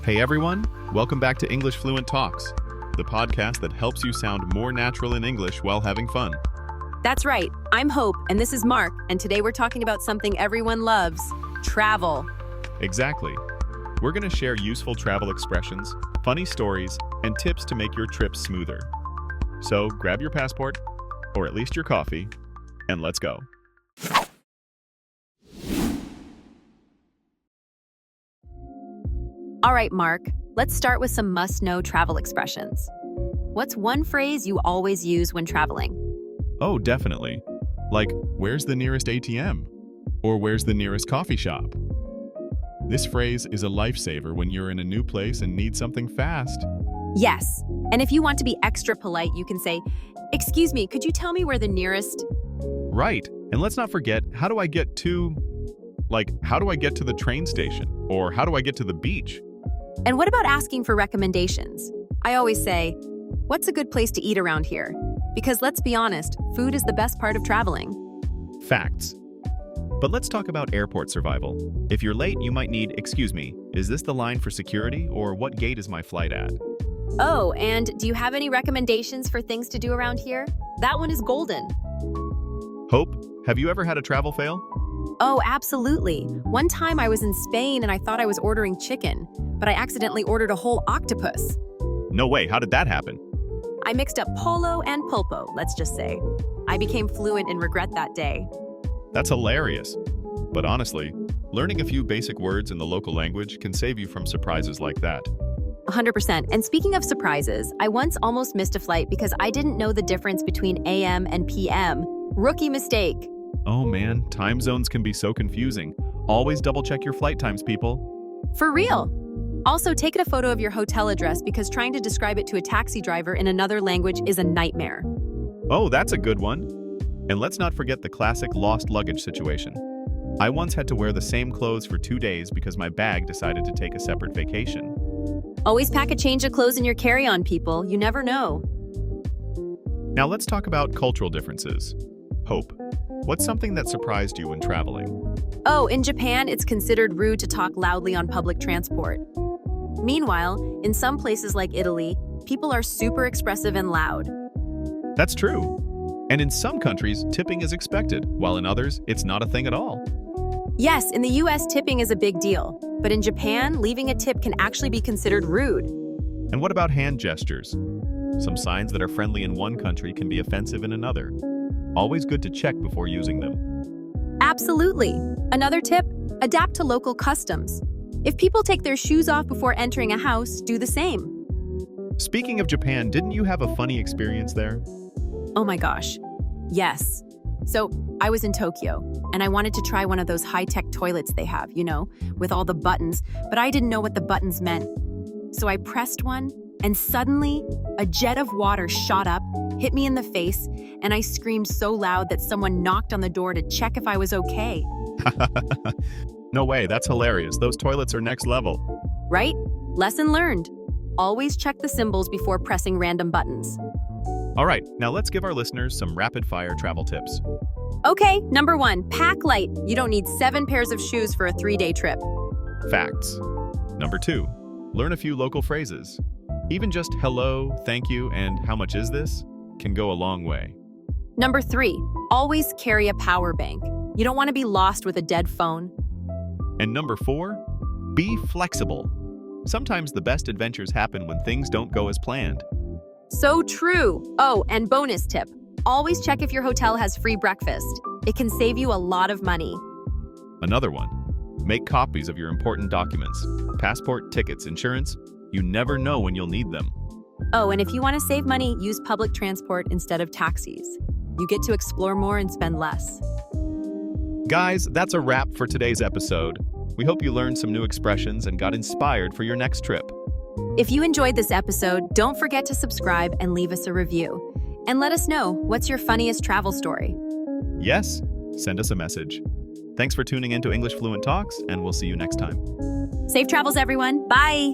Hey everyone, welcome back to English Fluent Talks, the podcast that helps you sound more natural in English while having fun. That's right. I'm Hope, and this is Mark, and today we're talking about something everyone loves, travel. Exactly. We're going to share useful travel expressions, funny stories, and tips to make your trips smoother. So grab your passport, or at least your coffee, and let's go. All right, Mark, let's start with some must-know travel expressions. What's one phrase you always use when traveling? Oh, definitely. Like, where's the nearest ATM? Or where's the nearest coffee shop? This phrase is a lifesaver when you're in a new place and need something fast. Yes, and if you want to be extra polite, you can say, "Excuse me, could you tell me where the nearest—" Right. And let's not forget, how do I get to the train station? Or how do I get to the beach? And what about asking for recommendations? I always say, "What's a good place to eat around here?" Because let's be honest, food is the best part of traveling. Facts. But let's talk about airport survival. If you're late, you might need, "Excuse me, is this the line for security, or what gate is my flight at?" Oh, and do you have any recommendations for things to do around here? That one is golden. Hope, have you ever had a travel fail? Oh, absolutely. One time I was in Spain and I thought I was ordering chicken, but I accidentally ordered a whole octopus. No way, how did that happen? I mixed up polo and pulpo, let's just say. I became fluent in regret that day. That's hilarious. But honestly, learning a few basic words in the local language can save you from surprises like that. 100%. And speaking of surprises, I once almost missed a flight because I didn't know the difference between AM and PM. Rookie mistake. Oh man, time zones can be so confusing. Always double check your flight times, people. For real. Also, take a photo of your hotel address because trying to describe it to a taxi driver in another language is a nightmare. Oh, that's a good one. And let's not forget the classic lost luggage situation. I once had to wear the same clothes for 2 days because my bag decided to take a separate vacation. Always pack a change of clothes in your carry-on, people. You never know. Now let's talk about cultural differences. Hope, what's something that surprised you when traveling? Oh, in Japan, it's considered rude to talk loudly on public transport. Meanwhile, in some places like Italy, people are super expressive and loud. That's true. And in some countries, tipping is expected, while in others, it's not a thing at all. Yes, in the US, tipping is a big deal. But in Japan, leaving a tip can actually be considered rude. And what about hand gestures? Some signs that are friendly in one country can be offensive in another. Always good to check before using them. Absolutely. Another tip, adapt to local customs. If people take their shoes off before entering a house, do the same. Speaking of Japan, didn't you have a funny experience there? Oh my gosh. Yes. So I was in Tokyo, and I wanted to try one of those high-tech toilets they have, with all the buttons, but I didn't know what the buttons meant. So I pressed one, and suddenly, a jet of water shot up, hit me in the face, and I screamed so loud that someone knocked on the door to check if I was okay. No way, that's hilarious. Those toilets are next level. Right? Lesson learned. Always check the symbols before pressing random buttons. All right, now let's give our listeners some rapid-fire travel tips. Okay, number 1, pack light. You don't need 7 pairs of shoes for a 3-day trip. Facts. Number 2, learn a few local phrases. Even just hello, thank you, and how much is this can go a long way. Number 3, always carry a power bank. You don't want to be lost with a dead phone. And number 4, be flexible. Sometimes the best adventures happen when things don't go as planned. So true. Oh, and bonus tip. Always check if your hotel has free breakfast. It can save you a lot of money. Another one, make copies of your important documents. Passport, tickets, insurance. You never know when you'll need them. Oh, and if you want to save money, use public transport instead of taxis. You get to explore more and spend less. Guys, that's a wrap for today's episode. We hope you learned some new expressions and got inspired for your next trip. If you enjoyed this episode, don't forget to subscribe and leave us a review. And let us know, what's your funniest travel story? Yes, send us a message. Thanks for tuning in to English Fluent Talks, and we'll see you next time. Safe travels, everyone. Bye!